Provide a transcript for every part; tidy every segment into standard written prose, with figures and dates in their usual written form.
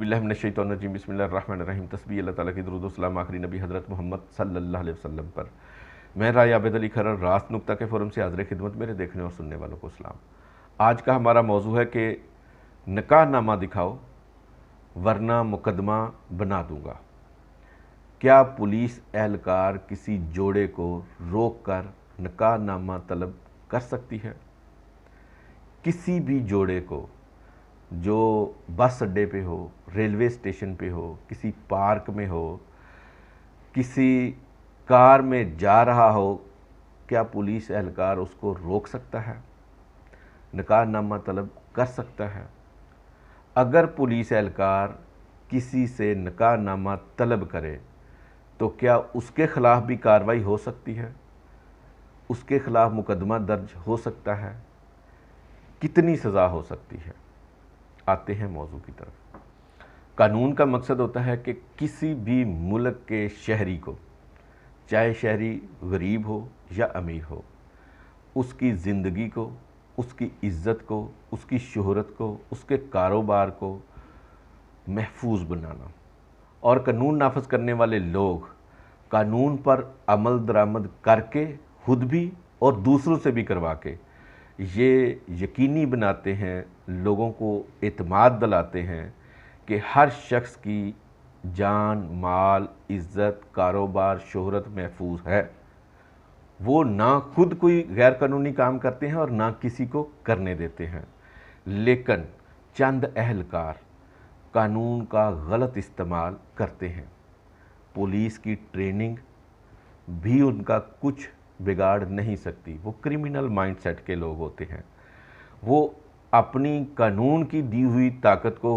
बिस्मिल्लाहिर्रहमानिर्रहीम बिस्मिल्लाहिर्रहमानिर्रहीम तस्बीह अल्लाह ताला की दुरूद व सलाम आखिरी नबी हज़रत मोहम्मद सल्लल्लाहु अलैहि वसल्लम पर। मैं राय आबिद अली खरर रास्त नुक्ता के फोरम से हाज़िर खिदमत। मेरे देखने और सुनने वालों को सलाम। आज का हमारा मौजू है कि निकाहनामा दिखाओ वरना मुकदमा बना दूंगा। क्या पुलिस एहलकार किसी जोड़े को रोक कर निकाहनामा तलब कर सकती है? किसी भी जोड़े को जो बस अड्डे पे हो, रेलवे स्टेशन पे हो, किसी पार्क में हो, किसी कार में जा रहा हो, क्या पुलिस एहलकार उसको रोक सकता है? निकाहनामा तलब कर सकता है? अगर पुलिस एहलकार किसी से निकाहनामा तलब करे तो क्या उसके ख़िलाफ़ भी कार्रवाई हो सकती है? उसके ख़िलाफ़ मुकदमा दर्ज हो सकता है? कितनी सज़ा हो सकती है? आते हैं मौजू की तरफ। कानून का मकसद होता है कि किसी भी मुल्क के शहरी को, चाहे शहरी गरीब हो या अमीर हो, उसकी ज़िंदगी को, उसकी इज़्ज़त को, उसकी शोहरत को, उसके कारोबार को महफूज बनाना। और कानून नाफिज करने वाले लोग कानून पर अमल दरामद करके खुद भी और दूसरों से भी करवा के ये यकीनी बनाते हैं, लोगों को एतमाद दिलाते हैं कि हर शख्स की जान, माल, इज़्ज़त, कारोबार, शोहरत महफूज है। वो ना खुद कोई गैर कानूनी काम करते हैं और ना किसी को करने देते हैं। लेकिन चंद अहलकार कानून का गलत इस्तेमाल करते हैं। पुलिस की ट्रेनिंग भी उनका कुछ बिगाड़ नहीं सकती। वो क्रिमिनल माइंडसेट के लोग होते हैं। वो अपनी कानून की दी हुई ताकत को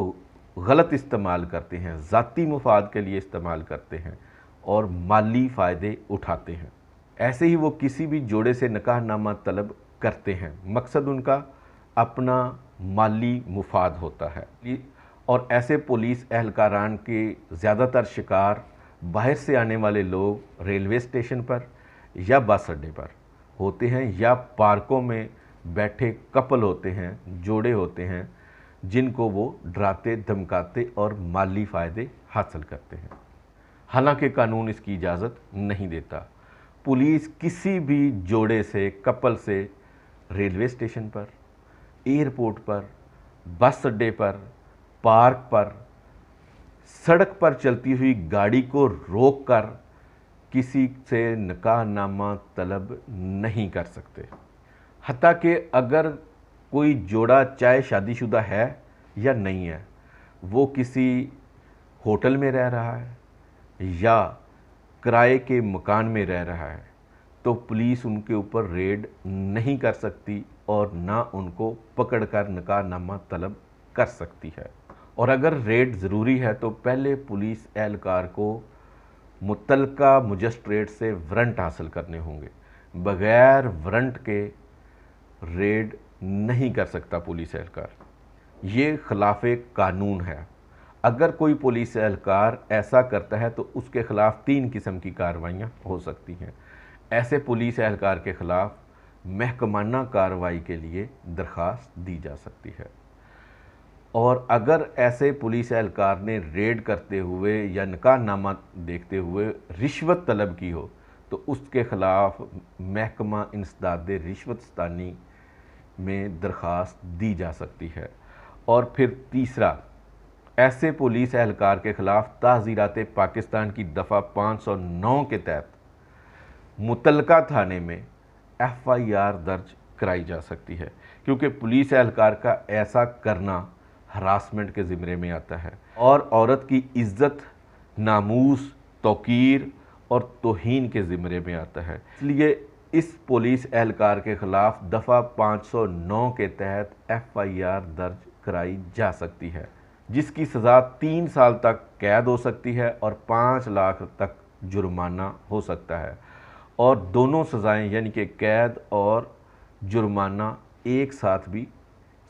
गलत इस्तेमाल करते हैं, ज़ाती मुफाद के लिए इस्तेमाल करते हैं और माली फ़ायदे उठाते हैं। ऐसे ही वो किसी भी जोड़े से निकाहनामा तलब करते हैं। मकसद उनका अपना माली मुफाद होता है। और ऐसे पुलिस एहलकारान के ज़्यादातर शिकार बाहर से आने वाले लोग रेलवे स्टेशन पर या बस अड्डे पर होते हैं, या पार्कों में बैठे कपल होते हैं, जोड़े होते हैं, जिनको वो डराते, धमकाते और माली फ़ायदे हासिल करते हैं। हालांकि कानून इसकी इजाज़त नहीं देता। पुलिस किसी भी जोड़े से, कपल से रेलवे स्टेशन पर, एयरपोर्ट पर, बस अड्डे पर, पार्क पर, सड़क पर चलती हुई गाड़ी को रोक कर किसी से निकाहनामा तलब नहीं कर सकते। हत्ता कि अगर कोई जोड़ा चाहे शादीशुदा है या नहीं है, वो किसी होटल में रह रहा है या किराए के मकान में रह रहा है, तो पुलिस उनके ऊपर रेड नहीं कर सकती और ना उनको पकड़कर निकाहनामा तलब कर सकती है। और अगर रेड ज़रूरी है तो पहले पुलिस एहलकार को मुतलका मजिस्ट्रेट से वारंट हासिल करने होंगे। बग़ैर वारंट के रेड नहीं कर सकता पुलिस एहलकार। ये खिलाफ़ कानून है। अगर कोई पुलिस एहलकार ऐसा करता है तो उसके ख़िलाफ़ 3 किस्म की कार्रवाइयाँ हो सकती हैं। ऐसे पुलिस एहलकार के ख़िलाफ़ महकमाना कार्रवाई के लिए दरख्वास्त दी जा सकती है। और अगर ऐसे पुलिस एहलकार ने रेड करते हुए या निकाहनामा देखते हुए रिश्वत तलब की हो तो उसके ख़िलाफ़ महकमा इंसदाद रिश्वतस्तानी में दरख्वास्त दी जा सकती है। और फिर तीसरा, ऐसे पुलिस एहलकार के ख़िलाफ़ ताज़ीरात पाकिस्तान की दफ़ा 509 के तहत मुतलका थाने में FIR दर्ज कराई जा सकती है, क्योंकि पुलिस एहलकार का ऐसा करना हरासमेंट के ज़िम्मे में आता है और औरत की इज़्ज़त, नामूस, तौकीर और तौहीन के ज़िम्मे में आता है। इसलिए इस पुलिस एहलकार के ख़िलाफ़ दफ़ा 509 के तहत FIR दर्ज कराई जा सकती है, जिसकी सज़ा 3 साल तक कैद हो सकती है और 5 लाख तक जुर्माना हो सकता है। और दोनों सज़ाएँ यानी कि कैद और जुर्माना एक साथ भी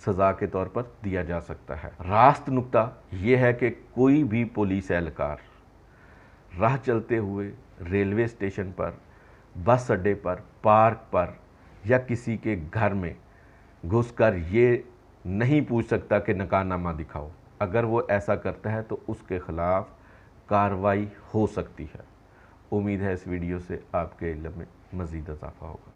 सज़ा के तौर पर दिया जा सकता है। रास्त नुक्ता ये है कि कोई भी पुलिस एहलकार राह चलते हुए रेलवे स्टेशन पर, बस अड्डे पर, पार्क पर या किसी के घर में घुसकर ये नहीं पूछ सकता कि निकाहनामा दिखाओ। اگر وہ ایسا کرتا ہے تو اس کے خلاف کارروائی ہو سکتی ہے۔ امید ہے اس ویڈیو سے آپ کے علم میں مزید اضافہ ہوگا۔